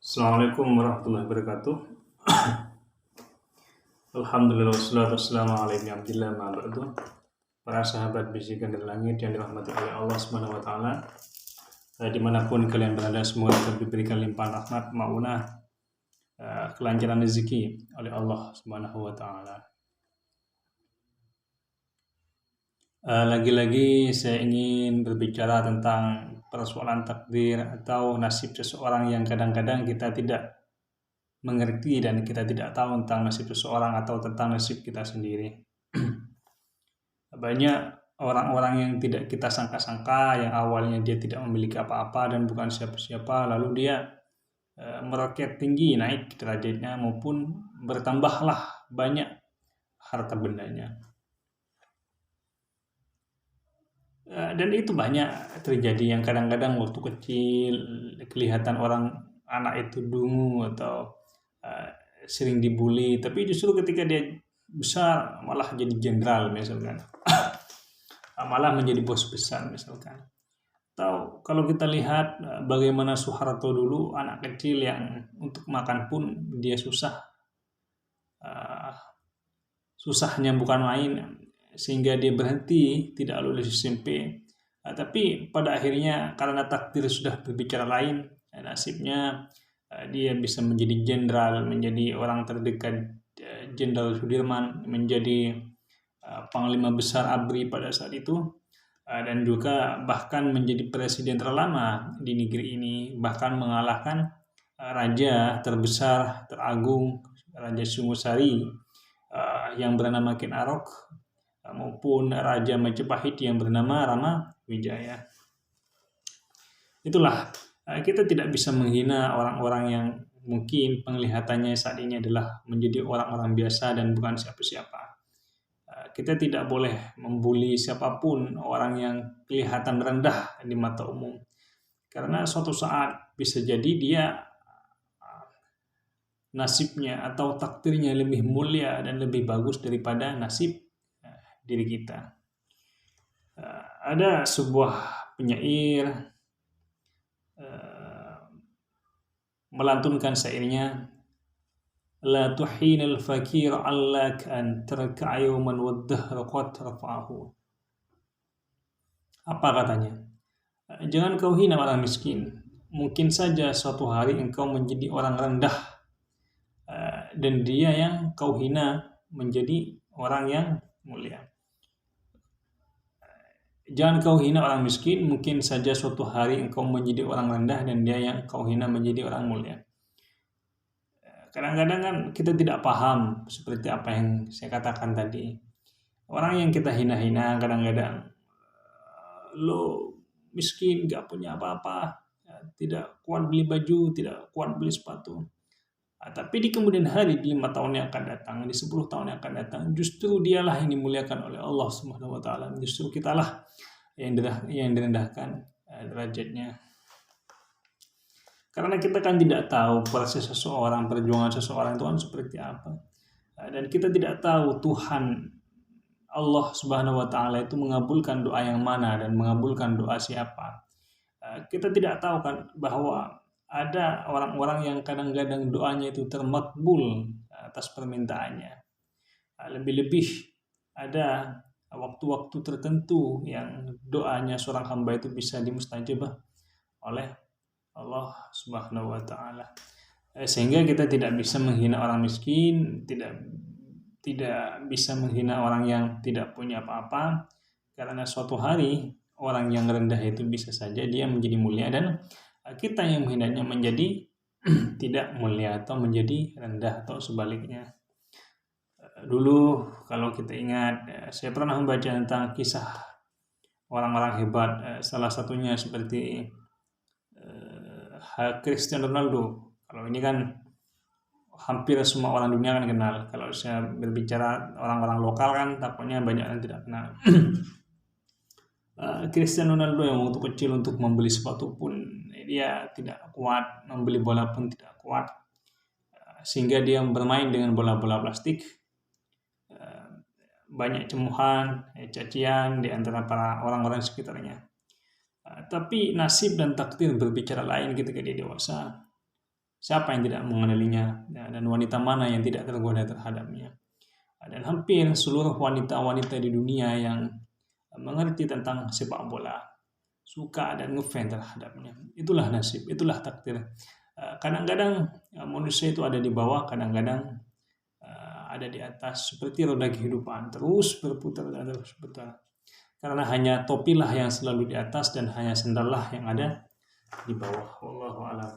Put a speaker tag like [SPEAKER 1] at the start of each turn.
[SPEAKER 1] Assalamualaikum warahmatullahi wabarakatuh. Alhamdulillah wassalatu wassalamu ala abdillah ma ba'du. Para sahabat bisikan dari langit yang dirahmati oleh Allah Subhanahu wa taala, dimanapun kalian berada, semoga diberikan limpahan rahmat, maunah, kelancaran rezeki oleh Allah Subhanahu wa taala. Lagi-lagi saya ingin berbicara tentang persoalan takdir atau nasib seseorang yang kadang-kadang kita tidak mengerti dan kita tidak tahu tentang nasib seseorang atau tentang nasib kita sendiri. Banyak orang-orang yang tidak kita sangka-sangka, yang awalnya dia tidak memiliki apa-apa dan bukan siapa-siapa, lalu dia meroket tinggi, naik derajatnya maupun bertambahlah banyak harta bendanya. Dan itu banyak terjadi, yang kadang-kadang waktu kecil kelihatan orang anak itu dungu atau sering dibully, tapi justru ketika dia besar malah jadi jenderal misalkan, malah menjadi bos besar misalkan. Atau kalau kita lihat bagaimana Soeharto dulu, anak kecil yang untuk makan pun dia susahnya bukan main, sehingga dia berhenti tidak lulus SMP. Tapi pada akhirnya karena takdir sudah berbicara lain, nasibnya dia bisa menjadi jenderal, menjadi orang terdekat Jenderal Sudirman, menjadi Panglima Besar ABRI pada saat itu, dan juga bahkan menjadi presiden terlama di negeri ini, bahkan mengalahkan raja terbesar, teragung, Raja Sungosari yang bernama Ken Arok, maupun Raja Majapahit yang bernama Rama Wijaya. Itulah, kita tidak bisa menghina orang-orang yang mungkin penglihatannya saat ini adalah menjadi orang-orang biasa dan bukan siapa-siapa. Kita tidak boleh membuli siapapun, orang yang kelihatan rendah di mata umum, karena suatu saat bisa jadi dia nasibnya atau takdirnya lebih mulia dan lebih bagus daripada nasib diri kita. Ada sebuah penyair melantunkan syairnya, la tuhinal fakir allak an tarka yawman wad-dahr qad rafa'ahu. Apa katanya? Jangan kau hina orang miskin, mungkin saja suatu hari engkau menjadi orang rendah, dan dia yang kau hina menjadi orang yang mulia. Jangan kau hina orang miskin, mungkin saja suatu hari engkau menjadi orang rendah dan dia yang kau hina menjadi orang mulia. Kadang-kadang kan kita tidak paham seperti apa yang saya katakan tadi. Orang yang kita hina-hina kadang-kadang, lo miskin, gak punya apa-apa, tidak kuat beli baju, tidak kuat beli sepatu. Tapi di kemudian hari, di 5 tahun yang akan datang, di 10 tahun yang akan datang, justru dialah yang dimuliakan oleh Allah Subhanahu wa taala. Justru kitalah yang direndahkan derajatnya. Karena kita kan tidak tahu proses seseorang, perjuangan seseorang itu kan seperti apa. Dan kita tidak tahu Tuhan Allah Subhanahu wa taala itu mengabulkan doa yang mana dan mengabulkan doa siapa. Kita tidak tahu kan bahwa ada orang-orang yang kadang-kadang doanya itu termakbul atas permintaannya. Lebih-lebih ada waktu-waktu tertentu yang doanya seorang hamba itu bisa dimustajabah oleh Allah Subhanahu wa taala. Sehingga kita tidak bisa menghina orang miskin, tidak bisa menghina orang yang tidak punya apa-apa, karena suatu hari orang yang rendah itu bisa saja dia menjadi mulia dan kita yang menghinanya menjadi tidak mulia atau menjadi rendah atau sebaliknya. Dulu kalau kita ingat, saya pernah membaca tentang kisah orang-orang hebat, salah satunya seperti Cristiano Ronaldo. Kalau ini kan hampir semua orang dunia kan kenal. Kalau saya berbicara orang-orang lokal kan takutnya banyak yang tidak kenal. Cristiano Ronaldo yang waktu kecil untuk membeli sepatu pun dia tidak kuat, membeli bola pun tidak kuat, sehingga dia bermain dengan bola-bola plastik. Banyak cemuhan, cacian di antara para orang-orang sekitarnya. Tapi nasib dan takdir berbicara lain ketika dia dewasa. Siapa yang tidak mengenalinya, ya, dan wanita mana yang tidak tergoda terhadapnya. Dan hampir seluruh wanita-wanita di dunia yang mengerti tentang sepak bola suka dan ngefans terhadapnya. Itulah nasib, itulah takdir. Kadang-kadang manusia itu ada di bawah, kadang-kadang ada di atas, seperti roda kehidupan terus berputar dan terus berputar. Karena hanya topilah yang selalu di atas dan hanya sendallah yang ada di bawah. Wallahu a'lam.